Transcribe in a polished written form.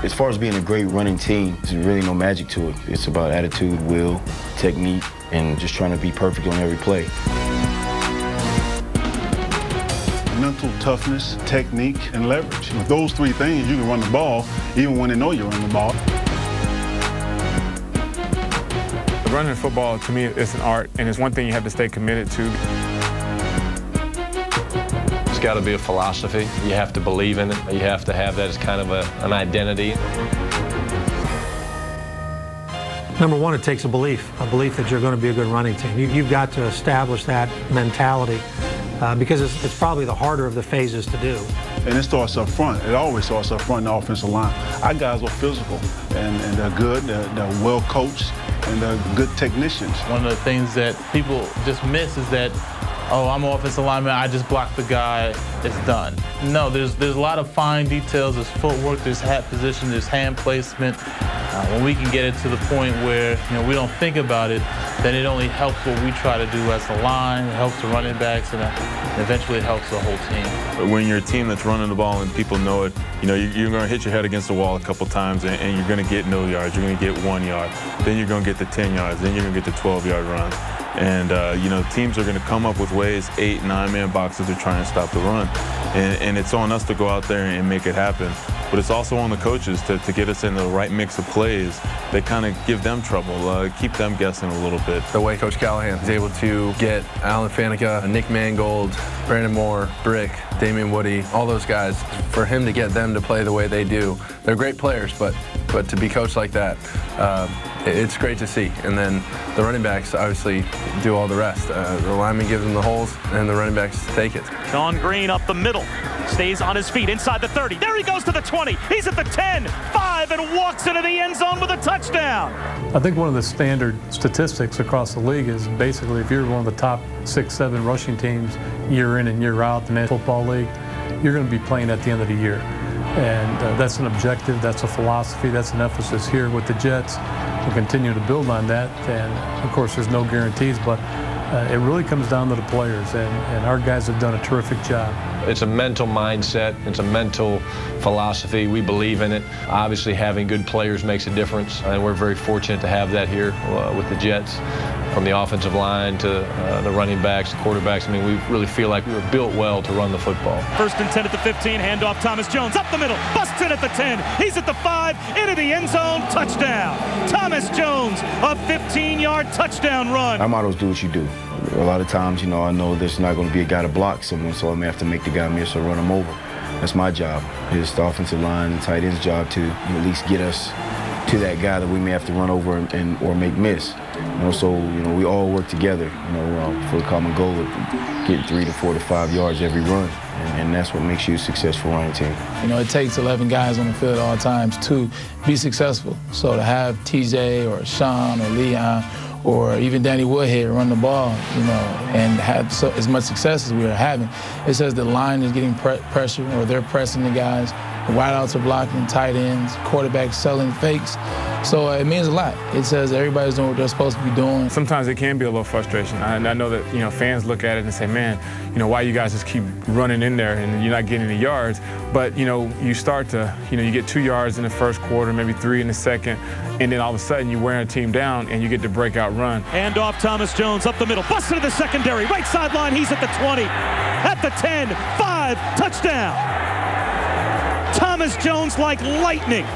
As far as being a great running team, there's really no magic to it. It's about attitude, will, technique, and just trying to be perfect on every play. Mental toughness, technique, and leverage. With those three things, you can run the ball even when they know you're running the ball. Running football, to me, is an art, and it's one thing you have to stay committed to. It's got to be a philosophy. You have to believe in it. You have to have that as kind of an identity. Number one, it takes a belief that you're going to be a good running team. You've got to establish that mentality because it's probably the harder of the phases to do. And it starts up front. It always starts up front in the offensive line. Our guys are physical, and they're good, they're well coached, and they're good technicians. One of the things that people just miss is that, oh, I'm an offensive lineman, I just block the guy, it's done. No, there's a lot of fine details. There's footwork, there's hat position, there's hand placement. When we can get it to the point where we don't think about it, then it only helps what we try to do as a line, it helps the running backs, and eventually it helps the whole team. When you're a team that's running the ball and people know it, you're going to hit your head against the wall a couple times and you're going to get no yards. You're going to get 1 yard. Then you're going to get the 10 yards. Then you're going to get the 12-yard run. And, teams are going to come up with ways, 8-, 9-man boxes to try and stop the run. And it's on us to go out there and make it happen. But it's also on the coaches to get us in the right mix of plays that kind of give them trouble, keep them guessing a little bit. The way Coach Callahan is able to get Alan Faneca, Nick Mangold, Brandon Moore, Brick, Damian Woody, all those guys, for him to get them to play the way they do. They're great players, but to be coached like that, it's great to see. And then the running backs obviously do all the rest. The lineman gives them the holes, and the running backs take it. Sean Green up the middle, stays on his feet inside the 30. There he goes to the 20. He's at the 10, 5, and walks into the end zone with a touchdown. I think one of the standard statistics across the league is basically if you're one of the top 6, 7 rushing teams year in and year out in the National Football League, you're going to be playing at the end of the year. And that's an objective, that's a philosophy, that's an emphasis here with the Jets. We'll continue to build on that, and of course there's no guarantees, but it really comes down to the players, and our guys have done a terrific job. It's a mental mindset. It's a mental philosophy. We believe in it. Obviously, having good players makes a difference, and we're very fortunate to have that here with the Jets. From the offensive line to the running backs, the quarterbacks. I mean, we really feel like we were built well to run the football. 1st and 10 at the 15, handoff Thomas Jones up the middle, busts it at the 10. He's at the 5, into the end zone, touchdown. Thomas Jones, a 15-yard touchdown run. Our motto is do what you do. A lot of times, I know there's not going to be a guy to block someone, so I may have to make the guy miss or run him over. That's my job. It's the offensive line and tight end's job to at least get us to that guy that we may have to run over or make miss. So we all work together, for the common goal of getting 3 to 4 to 5 yards every run, and that's what makes you a successful running team. It takes 11 guys on the field at all times to be successful. So to have TJ or Sean or Leon or even Danny Woodhead run the ball, and have as much success as we are having, it says the line is getting pressure, or they're pressing the guys. The wideouts are blocking, tight ends, quarterbacks selling fakes. So it means a lot. It says everybody's doing what they're supposed to be doing. Sometimes it can be a little frustration. I know that fans look at it and say, man, why you guys just keep running in there and you're not getting any yards. But you start to, you get 2 yards in the first quarter, maybe 3 in the second, and then all of a sudden you're wearing a team down and you get the breakout run. Handoff Thomas Jones up the middle, busted to the secondary, right sideline. He's at the 20, at the 10, 5, touchdown. Thomas Jones like lightning